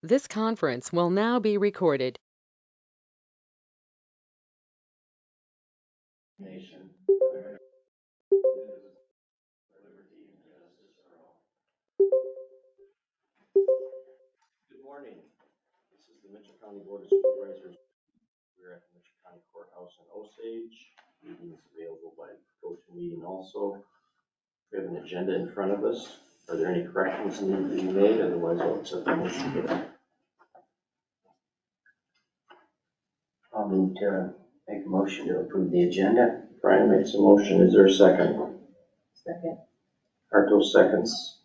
This conference will now be recorded. Nation. Liberty and justice for all. Good morning. This is the Mitchell County Board of Supervisors. We're at the Mitchell County Courthouse in Osage. Meeting is available by GoToMeeting also. We have an agenda in front of us. Are there any corrections needed to be made? Otherwise, I'll accept the motion for that. I'll move to make a motion to approve the agenda. Brian makes a motion. Is there a second? Second. Arto seconds.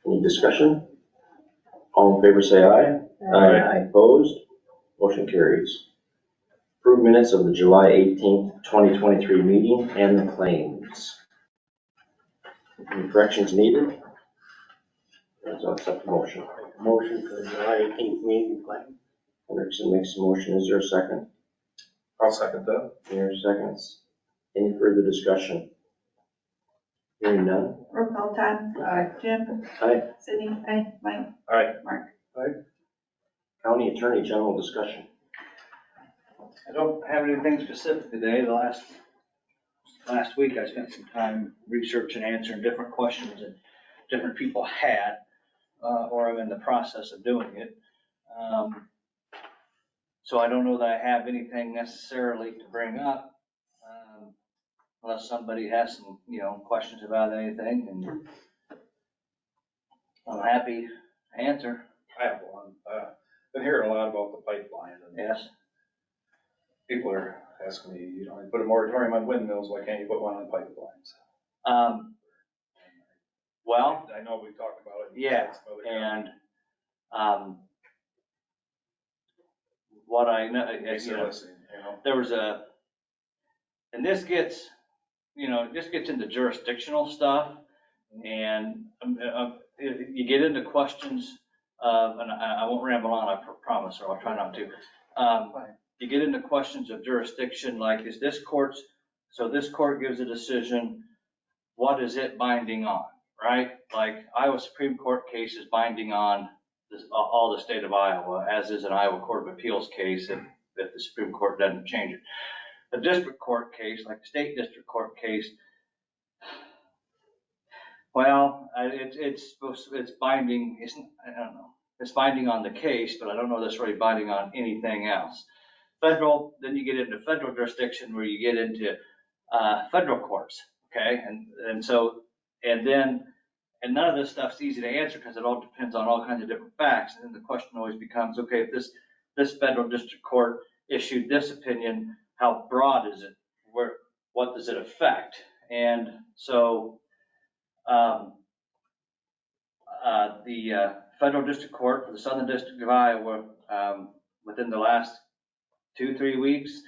Any discussion? All in favor say aye. Aye. Opposed? Motion carries. Approved minutes of the July 18th, 2023 meeting and the claims. Any corrections needed? I'll accept the motion. Motion for the July 18th meeting claim. Henderson makes a motion. Is there a second? I'll second that. Mayor seconds. Any further discussion? Hearing none. Roll call, Todd. Aye. Jim. Aye. Sydney. Aye. Mike. Aye. Mark. County Attorney General discussion. I don't have anything specific today. The last week I spent some time researching, answering different questions that different people had, or I'm in the process of doing it. So I don't know that I have anything necessarily to bring up, unless somebody has some, questions about anything, and I'm happy to answer. I have one. Been hearing a lot about the pipeline, and Yes. people are asking me, you put a moratorium on windmills, why can't you put one on pipelines? Well, I know we talked about it. yeah, and, what I know, there was and this gets into jurisdictional stuff, and you get into questions of, and I won't ramble on, I promise, or I'll try not to. You get into questions of jurisdiction, like is this court's, so this court gives a decision, what is it binding on, right? Like Iowa Supreme Court case is binding on all the state of Iowa, as is an Iowa Court of Appeals case if the Supreme Court doesn't change it. A district court case, like the state district court case, well, it's binding. I don't know. It's binding on the case, but I don't know that's really binding on anything else. Federal, then you get into federal jurisdiction where you get into federal courts, okay, and none of this stuff's easy to answer because it all depends on all kinds of different facts. And then the question always becomes, okay, if this federal district court issued this opinion, how broad is it? What does it affect? And so the federal district court for the Southern District of Iowa, within the last 2-3 weeks,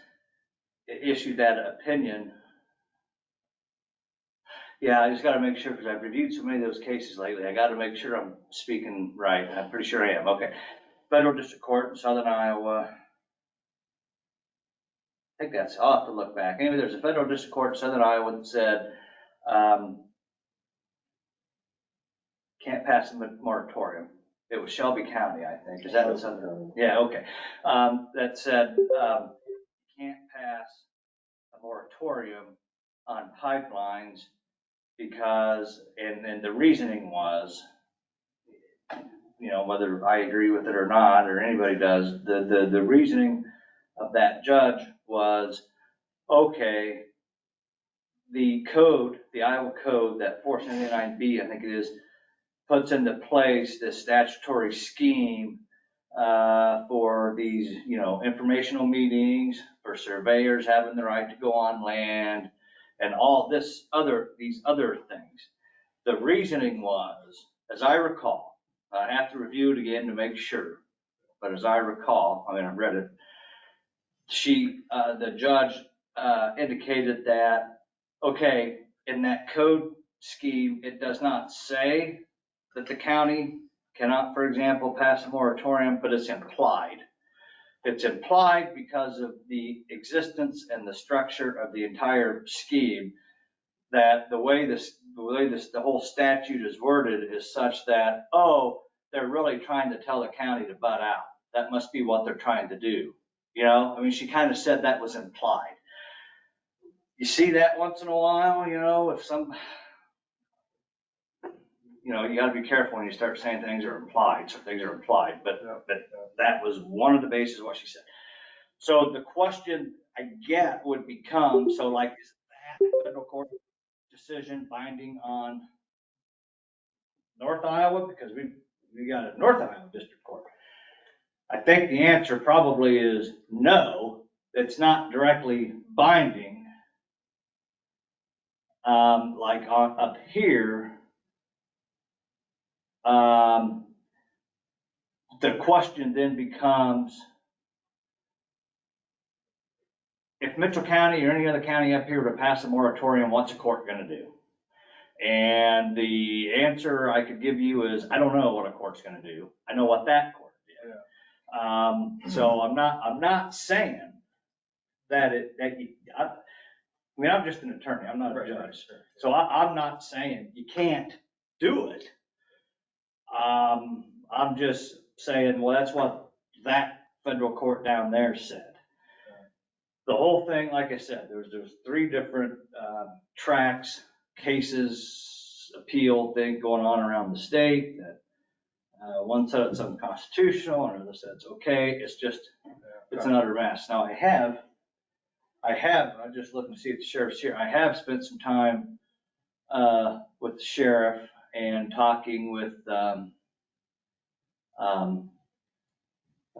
issued that opinion. Yeah, I just got to make sure, because I've reviewed so many of those cases lately. I got to make sure I'm speaking right. I'm pretty sure I am. Okay. Federal District Court in Southern Iowa. I think I'll have to look back. Anyway, there's a Federal District Court in Southern Iowa that said, can't pass a moratorium. It was Shelby County, I think. Is that what Southern? Yeah, okay. That said, can't pass a moratorium on pipelines because, and the reasoning was, whether I agree with it or not, or anybody does, the reasoning of that judge was, okay, the code, the Iowa code, that 479B, I think it is, puts into place this statutory scheme for these, informational meetings, for surveyors having the right to go on land, and all these other things. The reasoning was, as I recall, I have to review it again to make sure, but as I recall, I've read it, the judge indicated that, okay, in that code scheme, it does not say that the county cannot, for example, pass a moratorium, but it's implied. It's implied because of the existence and the structure of the entire scheme, that the way the whole statute is worded is such that, they're really trying to tell the county to butt out. That must be what they're trying to do. You know, I mean, she kind of said that was implied. You see that once in a while, you know, if some, you know, you gotta be careful when you start saying things are implied, so things are implied, but that was one of the bases of what she said. So the question I get would become, so like, is that federal court decision binding on North Iowa? Because we got a North Iowa District Court. I think the answer probably is no, it's not directly binding. Like up here, the question then becomes, if Mitchell County or any other county up here were to pass a moratorium, what's a court gonna do? And the answer I could give you is, I don't know what a court's gonna do. I know what that court did. So I'm not saying that I mean, I'm just an attorney, I'm not a judge. So I'm not saying you can't do it. I'm just saying, well, that's what that federal court down there said. The whole thing, like I said, there's 3 different tracks, cases, appeal thing going on around the state. That one said it's unconstitutional, another said it's okay. It's just, it's an utter mess. Now I'm just looking to see if the sheriff's here. I have spent some time with the sheriff and talking with a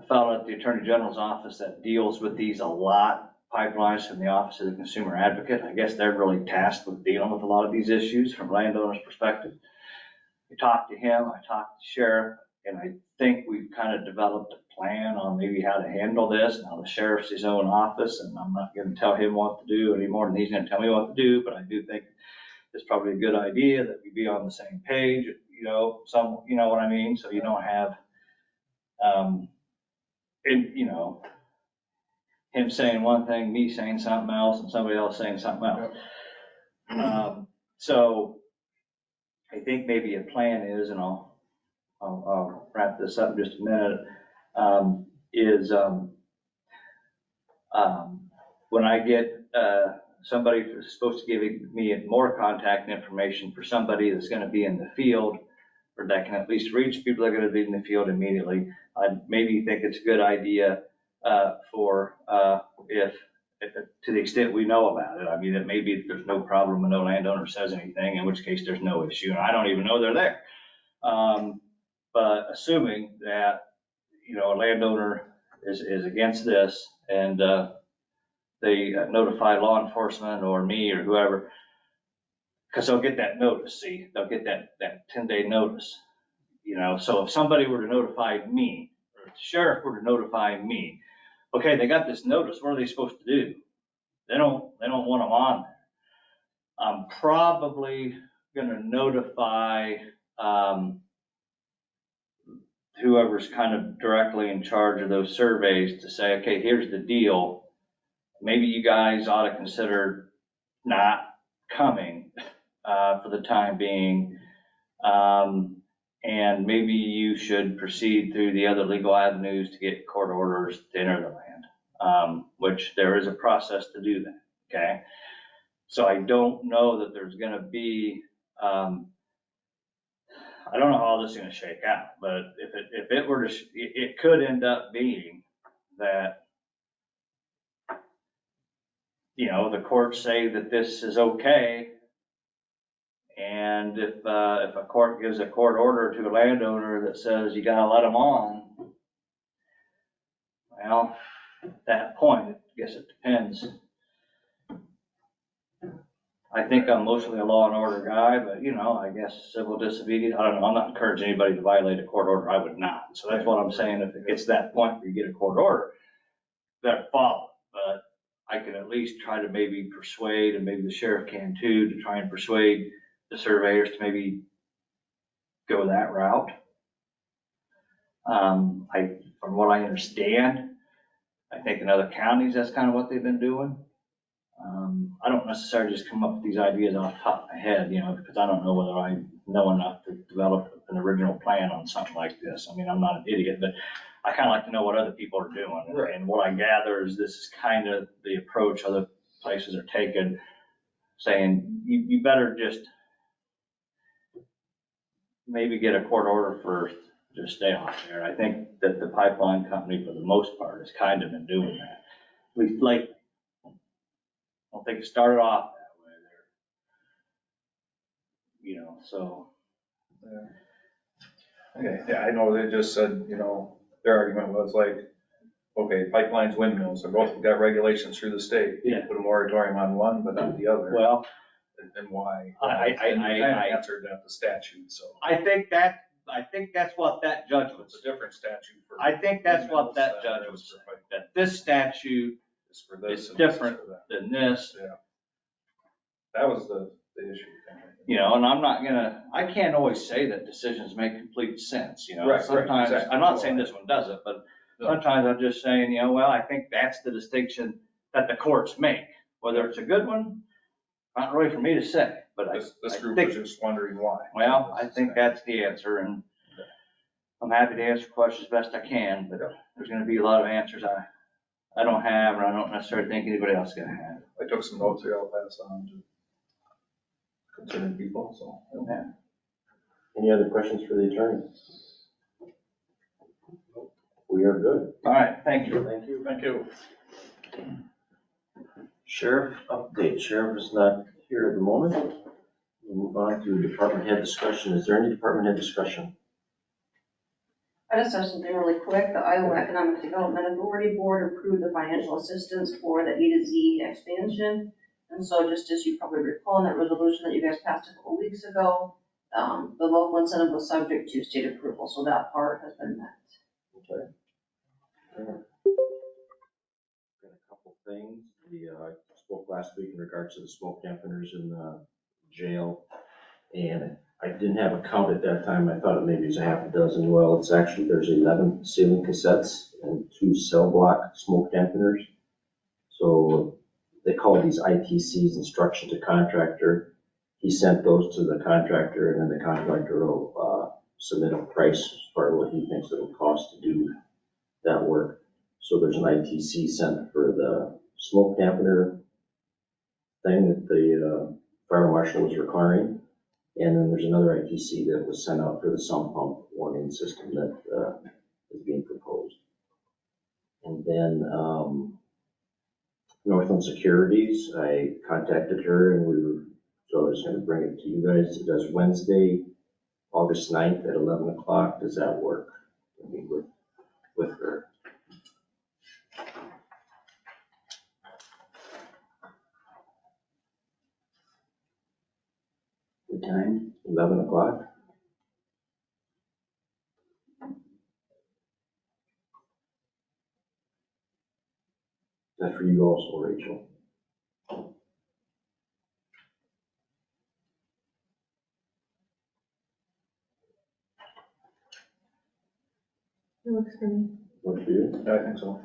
fellow at the Attorney General's office that deals with these a lot, pipelines from the Office of the Consumer Advocate. I guess they're really tasked with dealing with a lot of these issues from landowners' perspective. I talked to him, I talked to the sheriff, and I think we've kind of developed a plan on maybe how to handle this. Now the sheriff's his own office, and I'm not going to tell him what to do any more than he's going to tell me what to do, but I do think it's probably a good idea that we be on the same page, you know, you know what I mean? So you don't have, you know, him saying one thing, me saying something else, and somebody else saying something else. So I think maybe a plan is, and I'll wrap this up in just a minute, is when I get somebody who's supposed to give me more contact information for somebody that's going to be in the field, or that can at least reach people that are going to be in the field immediately, I maybe think it's a good idea for if to the extent we know about it. I mean, it may be there's no problem and no landowner says anything, in which case there's no issue, and I don't even know they're there. But assuming that, you know, a landowner is against this and they notify law enforcement or me or whoever, because they'll get that notice, see, they'll get that 10-day notice, you know. So if somebody were to notify me, or if the sheriff were to notify me, okay, they got this notice, what are they supposed to do? They don't want them on there. I'm probably gonna notify whoever's kind of directly in charge of those surveys to say, okay, here's the deal. Maybe you guys ought to consider not coming for the time being. And maybe you should proceed through the other legal avenues to get court orders to enter the land, which there is a process to do that, okay? So I don't know that there's gonna be, I don't know how all this is gonna shake out, but if it were to, it could end up being that, you know, the courts say that this is okay. And if a court gives a court order to a landowner that says you gotta let them on, well, at that point, I guess it depends. I think I'm mostly a law and order guy, but you know, I guess civil disobedience, I don't know, I'm not encouraging anybody to violate a court order, I would not. So that's what I'm saying, if it gets to that point where you get a court order, you better follow it. But I can at least try to maybe persuade, and maybe the sheriff can too, to try and persuade the surveyors to maybe go that route. From what I understand, I think in other counties, that's kind of what they've been doing. I don't necessarily just come up with these ideas off the top of my head, you know, because I don't know whether I know enough to develop an original plan on something like this. I mean, I'm not an idiot, but I kind of like to know what other people are doing. Right. And what I gather is this is kind of the approach other places are taking, saying you better just maybe get a court order first to stay off there. I think that the pipeline company, for the most part, has kind of been doing that. We like, I don't think it started off that way there. You know, so. Okay, yeah, I know they just said, their argument was like, okay, pipelines, windmills, they're both got regulations through the state. You Yeah. put a moratorium on one, but not the other. Well, And why? I And you kind of answered that the statute, so. I think that's what that judge was. It's a different statute for. I think that's what that windmills judge than was for saying, pipe- that this statute is for this is and this is different for that. than this, That was the issue. and I can't always say that decisions make complete sense, Right, Sometimes, exactly. I'm not saying this one doesn't, but sometimes I'm just saying, well, I think that's the distinction that the courts make. Whether it's a good one, not really for me to say, but This I group think, was just wondering why. well, I think that's the answer, and I'm happy to answer questions best I can, but there's gonna be a lot of answers I don't have, and I don't necessarily think anybody else is gonna have. I took some notes here, I'll pass on to concerned people, so. Yeah. Any other questions for the attorney? We are good. All right, thank you. Thank you. Thank you. Sheriff update. Sheriff is not here at the moment. We'll move on to department head discussion. Is there any department head discussion? I just have something really quick. The Iowa Economic Development Authority Board approved the financial assistance for the A to Z expansion. And so just as you probably recall in that resolution that you guys passed a couple weeks ago, the local incentive was subject to state approval, so that part has been met. Okay. Got a couple things. I spoke last week in regards to the smoke dampeners in the jail. And I didn't have a count at that time. I thought it maybe was a half a dozen. Well, it's actually, there's 11 ceiling cassettes and 2 cell block smoke dampeners. So they call these ITCs, instruction to contractor. He sent those to the contractor, and then the contractor will submit a price as far as what he thinks it will cost to do that work. So there's an ITC sent for the smoke dampener thing that the fire marshal was requiring. And then there's another ITC that was sent out for the sump pump warning system that is being proposed. And then Northland Securities, I contacted her and so I was going to bring it to you guys. It does Wednesday, August 9th at 11 o'clock. Does that work? I mean, with her. What time? 11 o'clock? Is that for you also, Rachel? It works for me. Works for you? Yeah, I think so.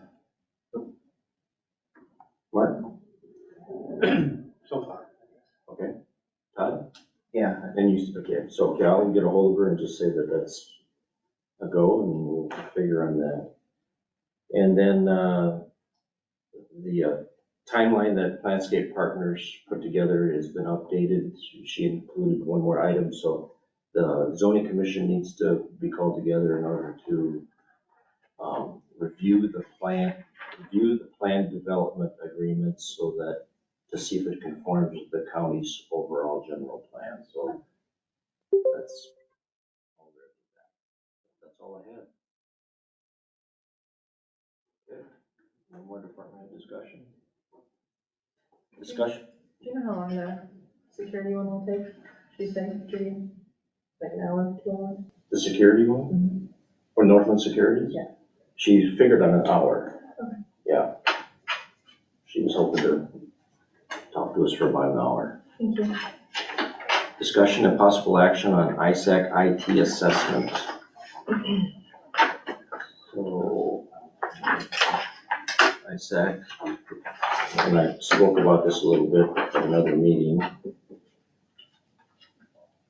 Mark? So far. Okay. Todd? Yeah, And you, okay, so okay, I'll get a hold of her and just say that that's a go, and we'll figure on that. And then the timeline that Landscape Partners put together has been updated. She included one more item, so the zoning commission needs to be called together in order to review the plan development agreement so that to see if it conforms with the county's overall general plan. So that's all there is to that. That's all I had. Okay. No more department discussion. Discussion. Do you know how long the security one will take? She's saying security, like an hour, 2 hours? The security one? Or Northland Securities? Yeah. She figured on an hour. Okay. Yeah. She was hoping to talk to us for about an hour. Thank you. Discussion and possible action on ISAC IT assessment. So, ISAC, and I spoke about this a little bit at another meeting.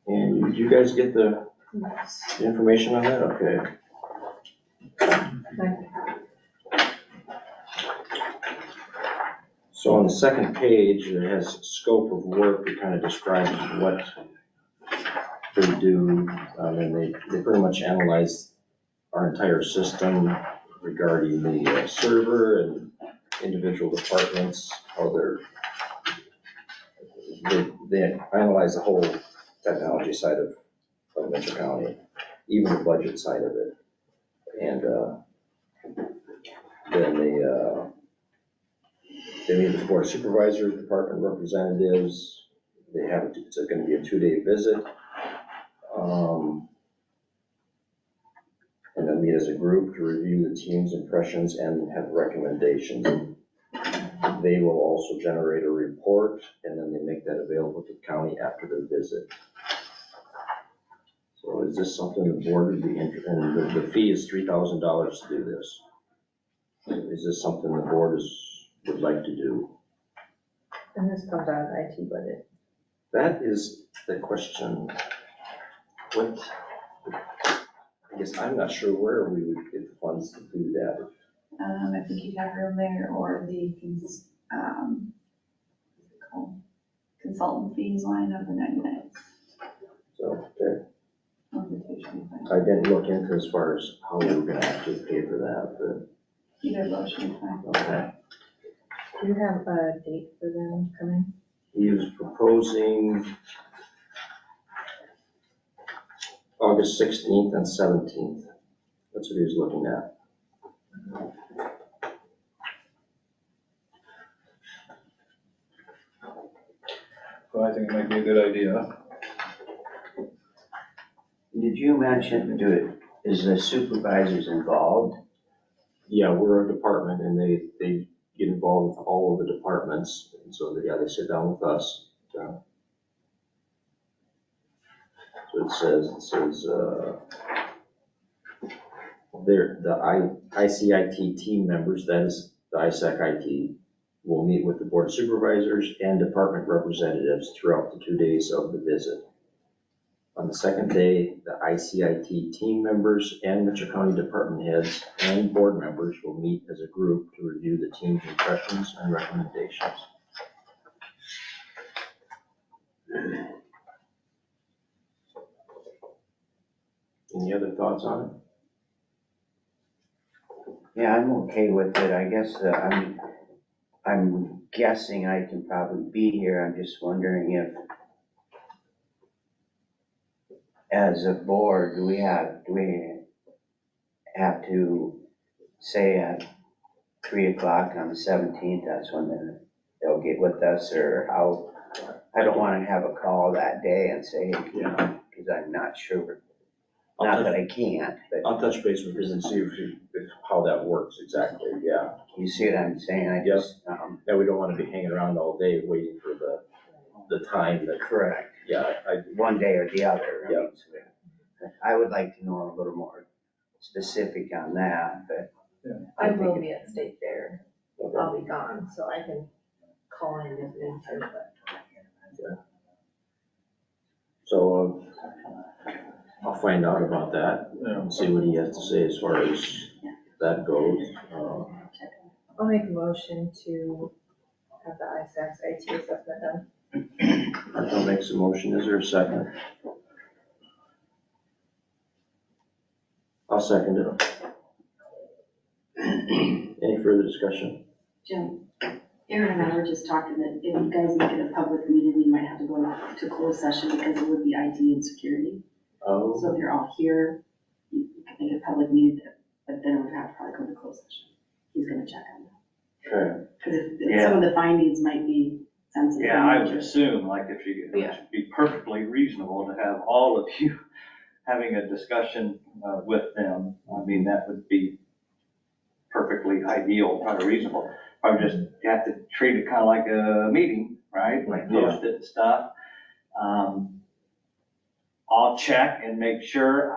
And you you guys get the information on that? Okay. So on the second page, it has scope of work. It kind of describes what they do. And they pretty much analyze our entire system regarding the server and individual departments, how they analyze the whole technology side of Mitchell County, even the budget side of it. And then they meet with the board of supervisors, department representatives. They have, it's going to be a 2-day visit. And then meet as a group to review the team's impressions and have recommendations. They will also generate a report, and then they make that available to the county after the visit. So is this something the board would be interested in? And the fee is $3,000 to do this. Is this something the board would like to do? And this comes out of the IT budget. That is the question. What, I guess I'm not sure where we would get the funds to do that. I think you'd have room there, or the, consultant fees line of the 99. So, okay. I didn't look into as far as how we were gonna actually pay for that, but. Either motion, fine. Okay. Do you have a date for them coming? He was proposing August 16th and 17th. That's what he was looking at. Well, I think it might be a good idea. Did you mention, is the supervisors involved? Yeah, we're a department and they get involved with all of the departments. And so they sit down with us. So it says, the ICIT team members, that is the ISAC IT, will meet with the board of supervisors and department representatives throughout the 2 days of the visit. On the second day, the ICIT team members and Mitchell County department heads and board members will meet as a group to review the team's impressions and recommendations. Any other thoughts on it? Yeah, I'm okay with it. I guess, I'm guessing I can probably be here. I'm just wondering if, as a board, do we have to say at 3:00 on the 17th, that's when they'll get with us, or how? I don't wanna have a call that day and say, because I'm not sure. Not that I can't, but I'll touch base with him and see if how that works exactly, yeah. you see what I'm saying? I just, Yeah, we don't want to be hanging around all day waiting for the time that, correct, yeah, one day or the other. Yeah. I would like to know a little more specific on that, but. I will be at State Fair. I'll be gone, so I can call in if necessary, but. So I'll find out about that and see what he has to say as far as that goes. I'll make a motion to have the ISAC's IT assessment done. Martel makes a motion, is there a second? I'll second it. Any further discussion? Jim, Aaron and I were just talking that if you guys make it a public meeting, we might have to go to closed session because it would be IT and security. Oh, So if you're all here, you could make it a public meeting, but then we'd have to probably go to closed session. He's gonna check on that. okay. Because some of the findings might be sensitive. Yeah, I would assume, like, if you, it Yeah. would be perfectly reasonable to have all of you having a discussion with them. I mean, that would be perfectly ideal, probably reasonable. I would just have to treat it kind of like a meeting, right? Like post it and stuff. I'll check and make sure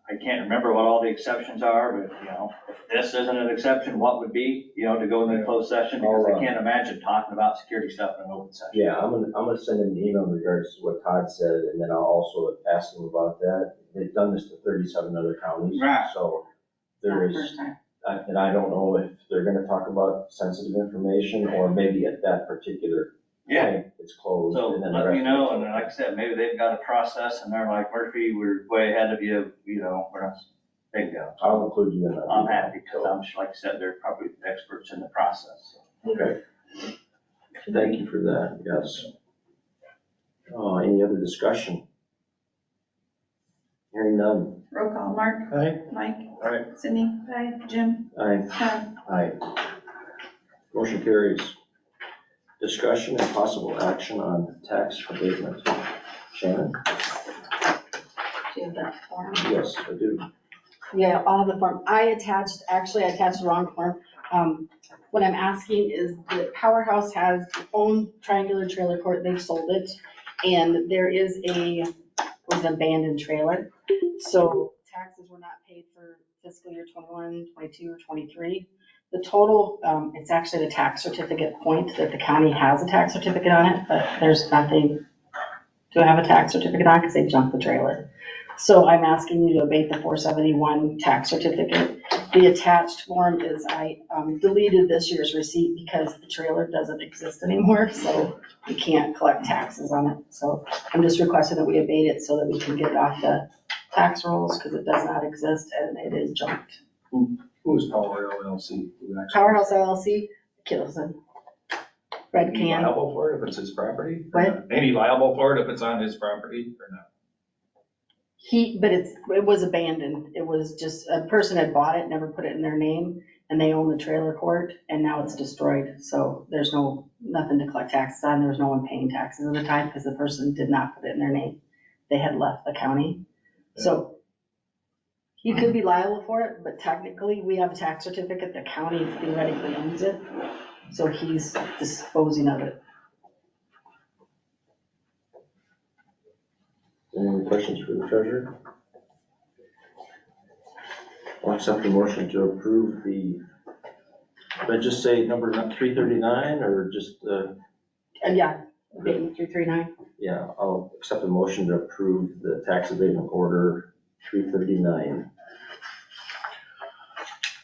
I can't remember what all the exceptions are, but, you know, if this isn't an exception, what would be, you know, to go into closed session? Because I can't imagine talking about security stuff in an open session. Yeah, I'm gonna send him an email in regards to what Todd said, and then I'll also ask him about that. They've done this to 37 other counties, Right. so Not there the is, first time. and I don't know if they're gonna talk about sensitive information, or maybe at that particular Yeah. point, it's closed. So and then the let me rest know, of and then, like I said, maybe they've got a process and they're like, Murphy, we're way ahead of you, you know, we're not, there you go. I'll include you in that. I'm happy, because I'm, like I said, they're probably experts in the process. Okay. Thank you for that, yes. Any other discussion? Hearing none. Roll call, Mark, Aye. Mike, Aye. Sydney, Jim, Aye. Todd. Aye. Motion carries. Discussion and possible action on tax abatement. Shannon? Do you have that form? Yes, I do. Yeah, I'll have the form. I attached the wrong form. What I'm asking is the Powerhouse has its own triangular trailer court, they've sold it. And there is was an abandoned trailer. So taxes were not paid for fiscal year 21, 22, or 23. The total, it's actually the tax certificate point that the county has a tax certificate on it, but there's nothing to have a tax certificate on because they junked the trailer. So I'm asking you to abate the 471 tax certificate. The attached form is I deleted this year's receipt because the trailer doesn't exist anymore, so we can't collect taxes on it. So I'm just requesting that we abate it so that we can get it off the tax rolls because it does not exist and it is junked. Who's Power LLC? Powerhouse LLC, Kittleson. Red Ain't he can. liable for it if it's his property? or What? not? Ain't he liable for it if it's on his property or not? But it was abandoned. It was just, a person had bought it, never put it in their name, and they own the trailer court, and now it's destroyed. So there's nothing to collect taxes on. There was no one paying taxes at the time because the person did not put it in their name. They had left the county. So he could be liable for it, but technically, we have a tax certificate. The county theoretically owns it. So he's disposing of it. Any questions for the treasurer? I'll accept the motion to approve did I just say number 339 or just, Yeah, abatement 339. yeah, I'll accept the motion to approve the tax abatement order 339.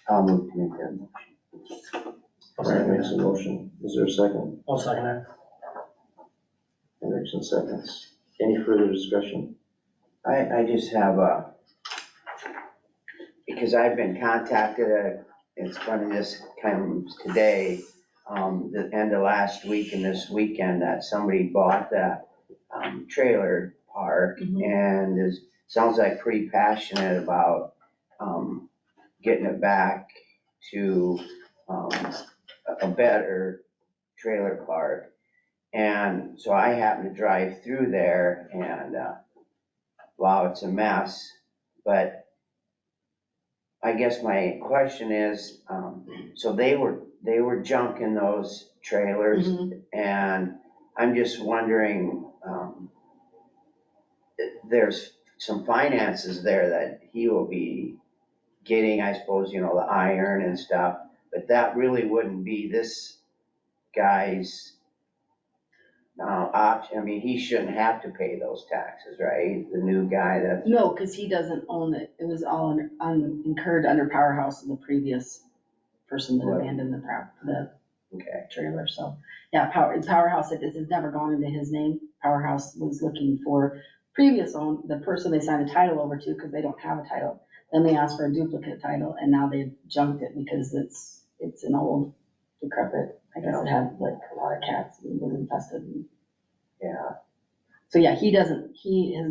I'll move to make that motion. Brian makes a motion. Is there a second? I'll second that. Henderson seconds. Any further discussion? I just have because I've been contacted, it's funny, this comes today, the end of last week and this weekend, that somebody bought that trailer park and sounds like pretty passionate about getting it back to a better trailer park. And so I happened to drive through there and wow, it's a mess. But I guess my question is, so they were junking those trailers, and I'm just wondering, there's some finances there that he will be getting, I suppose, you know, the iron and stuff, but that really wouldn't be this guy's option. I mean, he shouldn't have to pay those taxes, right? The new guy that's. No, because he doesn't own it. It was all incurred under Powerhouse and the previous person that Right. abandoned the Okay. trailer. So, yeah, Powerhouse, it's never gone into his name. Powerhouse was looking for the person they signed a title over to because they don't have a title. Then they asked for a duplicate title and now they've junked it because it's an old decrepit. I guess it had like a lot of cats and was infested. Yeah. So yeah, he has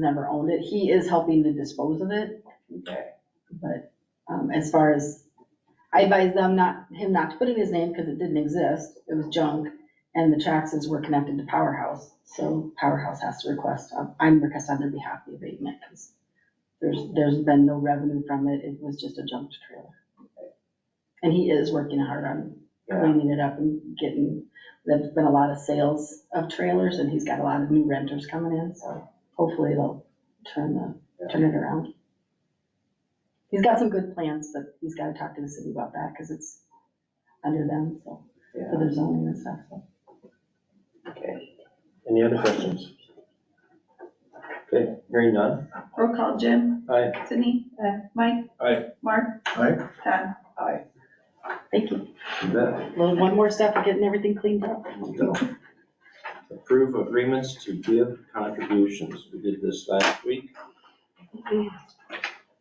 never owned it. He is helping to dispose of it. Okay. But as far as, I advised him not to put in his name because it didn't exist. It was junk and the taxes were connected to Powerhouse. So Powerhouse has to I'm requesting on their behalf the abatement because there's been no revenue from it. It was just a junked trailer. And he is working hard on cleaning it up and there's been a lot of sales of trailers and he's got a lot of new renters coming in. So hopefully it'll turn it around. He's got some good plans, but he's gotta talk to the city about that, because it's under them, so, for Yeah, their zoning and stuff, so. okay. Any other questions? Okay, hearing none. Roll call, Jim, Aye. Sydney, Mike, Aye. Mark, Aye. Todd. Aye. Thank you. You bet. Well, one more step of getting everything cleaned up. Go. Approve agreements to give contributions. We did this last week.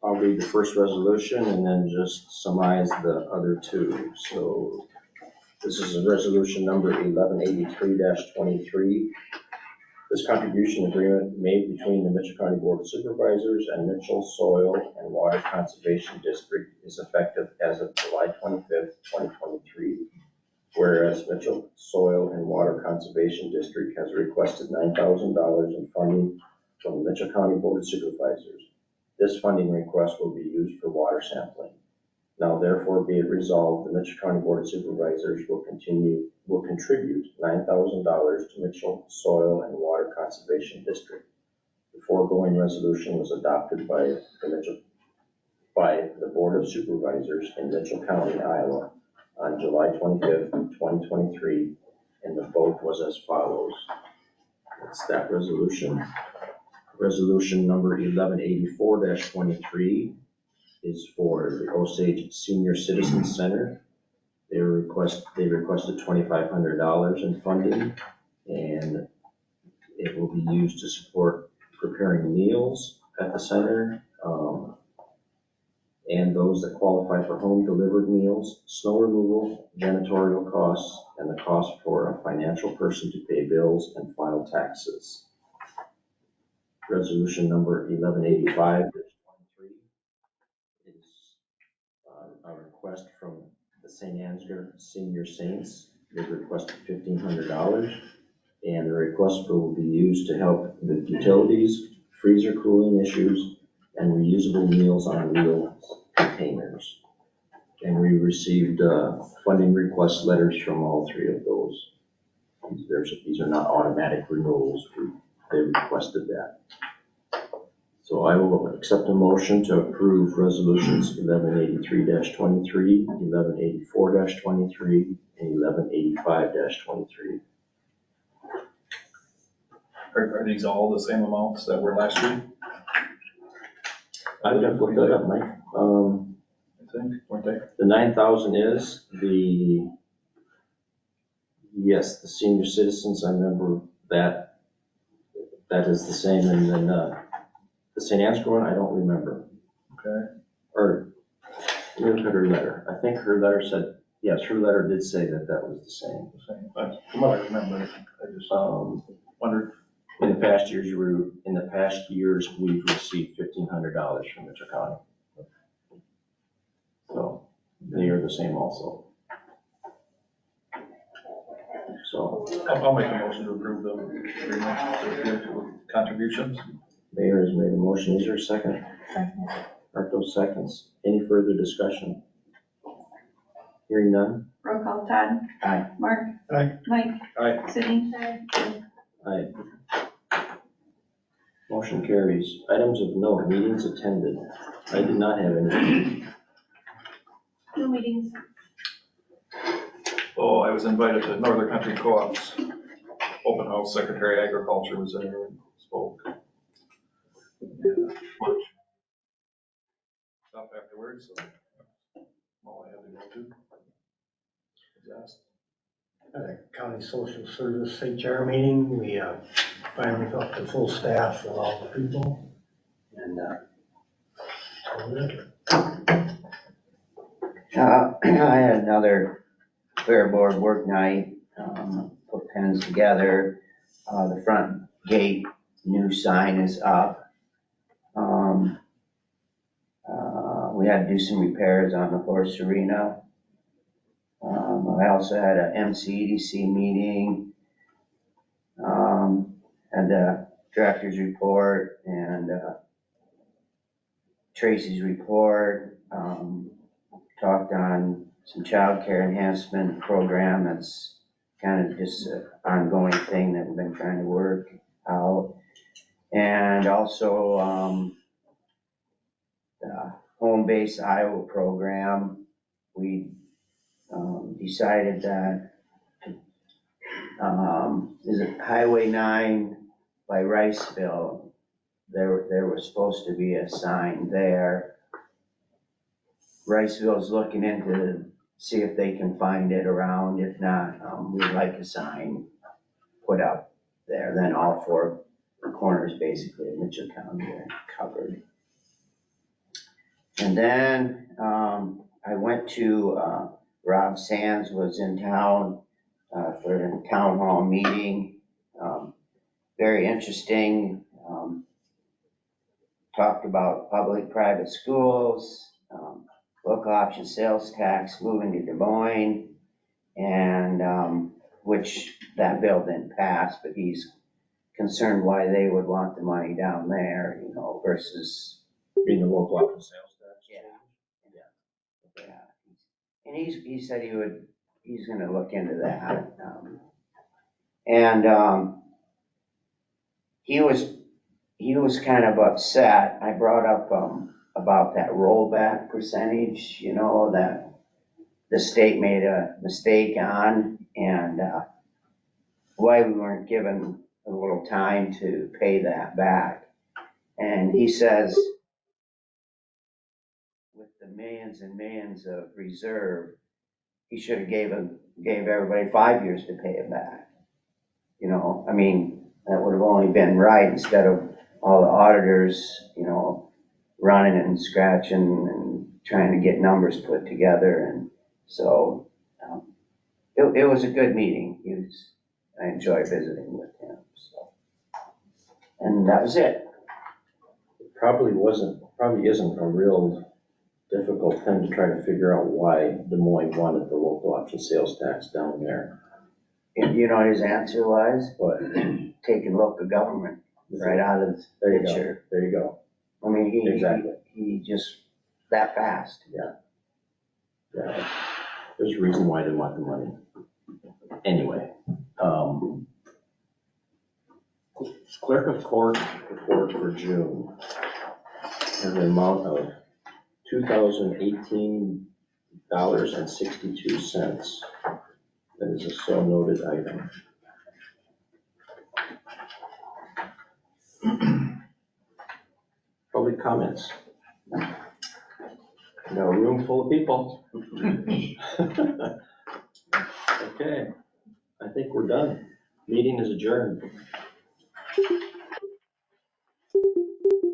I'll read the first resolution and then just summarize the other two. So this is a resolution number 1183-23. This contribution agreement made between the Mitchell County Board of Supervisors and Mitchell Soil and Water Conservation District is effective as of July 25th, 2023. Whereas Mitchell Soil and Water Conservation District has requested $9,000 in funding from the Mitchell County Board of Supervisors. This funding request will be used for water sampling. Now therefore be it resolved, the Mitchell County Board of Supervisors will contribute $9,000 to Mitchell Soil and Water Conservation District. The foregoing resolution was adopted by the Board of Supervisors in Mitchell County, Iowa on July 25th, 2023, and the vote was as follows. That's that resolution. Resolution number 1184-23 is for the Osage Senior Citizen Center. They requested $2,500 in funding, and it will be used to support preparing meals at the center, and those that qualify for home delivered meals, snow removal, janitorial costs, and the cost for a financial person to pay bills and file taxes. Resolution number 1185-23 is a request from the St. Ansgar Senior Saints. They've requested $1,500, and the request will be used to help with utilities, freezer cooling issues, and reusable meals on wheels containers. And we received funding request letters from all three of those. These are not automatic renewals. They requested that. So I will accept a motion to approve resolutions 1183-23, 1184-23, and 1185-23. Are these all the same amounts that were last year? I would have looked that up, Mike. I think, weren't they? The 9,000 is yes, the senior citizens, I remember that is the same, and then the St. Ansgar one, I don't remember. Okay. Or, let me look at her letter. I think her letter said, yes, her letter did say that was the same. But from what I remember, I just wondered. In the past years, we've received $1,500 from Mitchell County. So they are the same also. So I'll make a motion to approve the agreement to give contributions. Mayor has made a motion. Is there a second? Second. Marco seconds. Any further discussion? Hearing none? Roll call, Todd. Aye. Mark. Aye. Mike. Aye. Sydney. Aye. Motion carries. Items of note, meetings attended. I did not have any. No meetings. Oh, I was invited to Northern Country Co-op's open house. Secretary of Agriculture was there and spoke. And lunch stuff afterwards, so all I had to go to was asked. At a county social service HR meeting, we finally got the full staff and all the people. And I had another fair board work night, put pens together. The front gate new sign is up. We had to do some repairs on the horse arena. I also had a MCEDC meeting, had the director's report and Tracy's report, talked on some child care enhancement program. That's kind of just an ongoing thing that we've been trying to work out. And also home-based Iowa program. We decided that, is it Highway 9 by Riceville? There was supposed to be a sign there. Riceville's looking into, see if they can find it around. If not, we'd like a sign put up there. Then all four corners basically of Mitchell County are covered. And then I went to, Rob Sands was in town for a town hall meeting. Very interesting. Talked about public-private schools, local option sales tax moving to Des Moines, and which that bill didn't pass, but he's concerned why they would want the money down there, you know, versus. Being the local option sales tax? Yeah. And he said he's gonna look into that. He was kind of upset. I brought up about that rollback percentage, you know, that the state made a mistake on, and why we weren't given a little time to pay that back. And he says, with the millions and millions of reserve, he should have gave everybody 5 years to pay it back. You know, I mean, that would have only been right instead of all the auditors, you know, running and scratching and trying to get numbers put together. And so it was a good meeting. I enjoyed visiting with him. So, and that was it. Probably isn't a real difficult thing to try to figure out why Des Moines wanted the local option sales tax down there. And you know what his answer was? But Taking local government right out of the picture. There you go. I mean, Exactly. he just that fast. Yeah, there's a reason why they want the money. Anyway, clerk of court report for June in the amount of $2,018.62. That is a so noted item. Public comments. No room full of people. Okay, I think we're done. Meeting is adjourned.